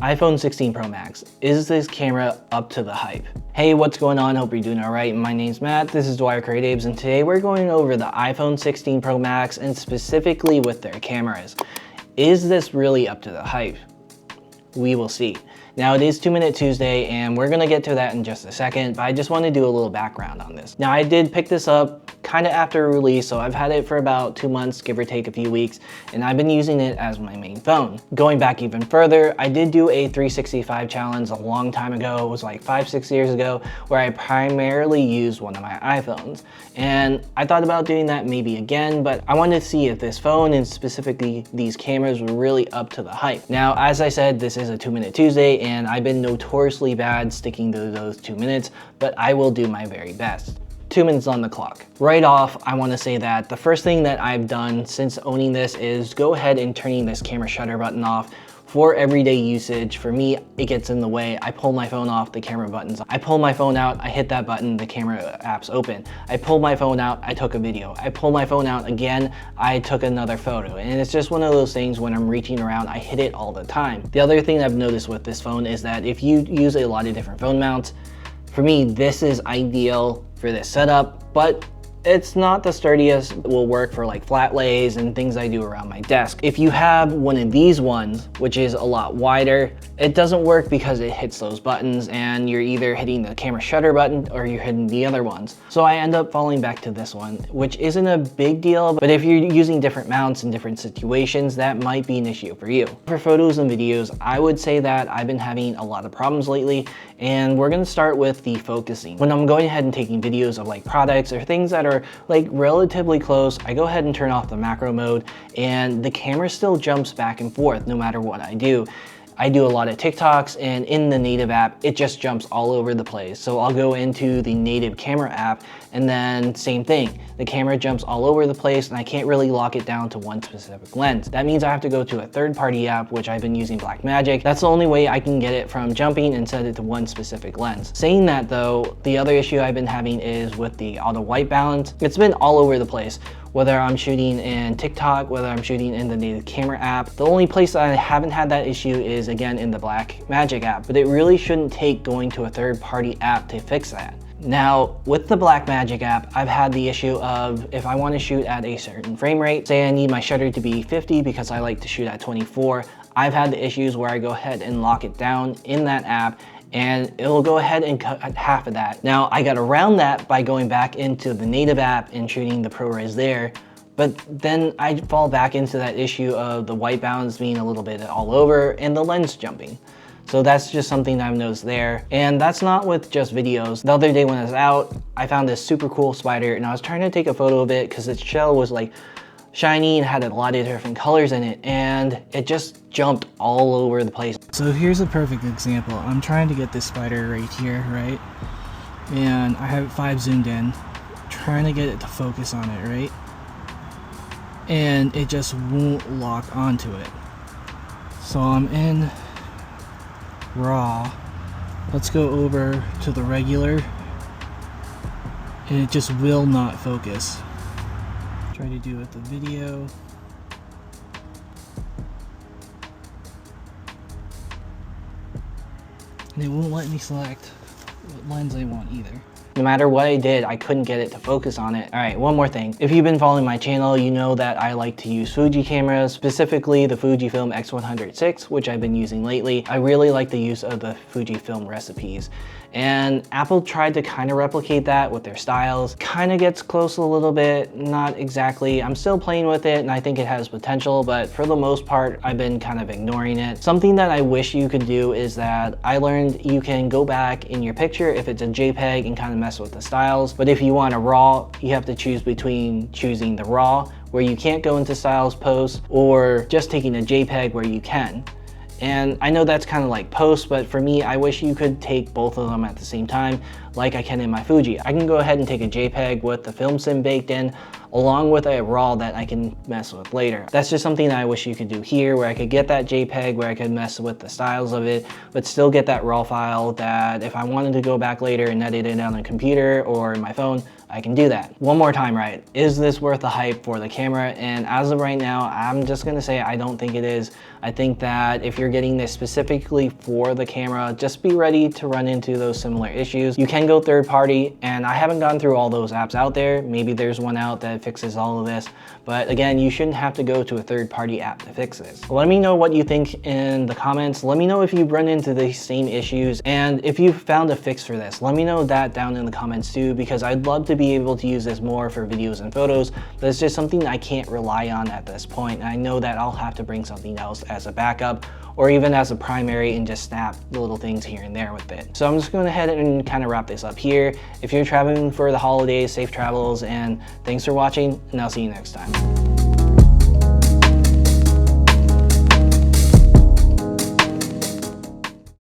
iPhone 16 Pro Max. Is this camera up to the hype? Hey, what's going on? Hope you're doing all right. My name's Matt. This is Dwyer.Creatives, and today we're going over the iPhone 16 Pro Max and specifically with their cameras. Is this really up to the hype? We will see. Now it is 2-Minute Tuesday and we're gonna get to that in just a second, but I just want to do a little background on this. Now I did pick this up kind of after release, so I've had it for about 2 months, give or take a few weeks, and I've been using it as my main phone. Going back even further, I did do a 365 challenge a long time ago. It was like 5-6 years ago, where I primarily used one of my iPhones. And I thought about doing that maybe again, but I wanted to see if this phone and specifically these cameras were really up to the hype. Now, as I said, this is a 2-Minute Tuesday and I've been notoriously bad sticking to those 2 minutes, but I will do my very best. 2 minutes on the clock. Right off, I want to say that the first thing that I've done since owning this is go ahead and turning this camera shutter button off. For everyday usage, for me, it gets in the way. I pull my phone off, the camera button's. I pull my phone out, I hit that button, the camera app's open. I pull my phone out, I took a video. I pull my phone out again, I took another photo. And it's just one of those things when I'm reaching around, I hit it all the time. The other thing I've noticed with this phone is that if you use a lot of different phone mounts, for me, this is ideal for this setup, but it's not the sturdiest. It will work for like flat lays and things I do around my desk. If you have one of these ones, which is a lot wider, it doesn't work because it hits those buttons and you're either hitting the camera shutter button or you're hitting the other ones. So I end up falling back to this one, which isn't a big deal, but if you're using different mounts in different situations, that might be an issue for you. For photos and videos, I would say that I've been having a lot of problems lately, and we're gonna start with the focusing. When I'm going ahead and taking videos of like products or things that are like relatively close, I go ahead and turn off the macro mode and the camera still jumps back and forth no matter what I do. I do a lot of TikToks, and in the native app, it just jumps all over the place. So I'll go into the native camera app and then same thing. The camera jumps all over the place and I can't really lock it down to one specific lens. That means I have to go to a third-party app, which I've been using Blackmagic. That's the only way I can get it from jumping and set it to one specific lens. Saying that though, the other issue I've been having is with the auto white balance. It's been all over the place. Whether I'm shooting in TikTok, whether I'm shooting in the native camera app. The only place that I haven't had that issue is again in the Blackmagic app, but it really shouldn't take going to a third-party app to fix that. Now, with the Blackmagic app, I've had the issue of if I want to shoot at a certain frame rate, say I need my shutter to be 50 because I like to shoot at 24, I've had the issues where I go ahead and lock it down in that app and it'll go ahead and cut half of that. Now, I got around that by going back into the native app and shooting the ProRes there, but then I fall back into that issue of the white balance being a little bit all over and the lens jumping. So that's just something I've noticed there. And that's not with just videos. The other day when I was out, I found this super cool spider and I was trying to take a photo of it because its shell was like shiny and had a lot of different colors in it, and it just jumped all over the place. So here's a perfect example. I'm trying to get this spider right here, right? And I have it 5 zoomed in, trying to get it to focus on it, right? And it just won't lock onto it. So I'm in RAW. Let's go over to the regular, and it just will not focus. Try to do it with the video. And it won't let me select what lens I want either. No matter what I did, I couldn't get it to focus on it. All right, one more thing. If you've been following my channel, you know that I like to use Fuji cameras, specifically the Fujifilm X100VI, which I've been using lately. I really like the use of the Fujifilm recipes. And Apple tried to kind of replicate that with their styles. Kind of gets close a little bit, not exactly. I'm still playing with it and I think it has potential, but for the most part, I've been kind of ignoring it. Something that I wish you could do is that I learned you can go back in your picture if it's a JPEG and kind of mess with the styles. But if you want a RAW, you have to choose between choosing the RAW, where you can't go into styles post, or just taking a JPEG where you can. And I know that's kind of like post, but for me, I wish you could take both of them at the same time, like I can in my Fuji. I can go ahead and take a JPEG with the film sim baked in, along with a RAW that I can mess with later. That's just something that I wish you could do here, where I could get that JPEG, where I could mess with the styles of it, but still get that RAW file that if I wanted to go back later and edit it on a computer or my phone, I can do that. One more time, right? Is this worth the hype for the camera? And as of right now, I'm just gonna say I don't think it is. I think that if you're getting this specifically for the camera, just be ready to run into those similar issues. You can go third party, and I haven't gone through all those apps out there. Maybe there's one out that fixes all of this, but again, you shouldn't have to go to a third party app to fix this. Let me know what you think in the comments. Let me know if you've run into these same issues, and if you've found a fix for this. Let me know that down in the comments too, because I'd love to be able to use this more for videos and photos, but it's just something I can't rely on at this point. And I know that I'll have to bring something else as a backup, or even as a primary, and just snap the little things here and there with it. So I'm just going ahead and kind of wrap this up here. If you're traveling for the holidays, safe travels, and thanks for watching, and I'll see you next time.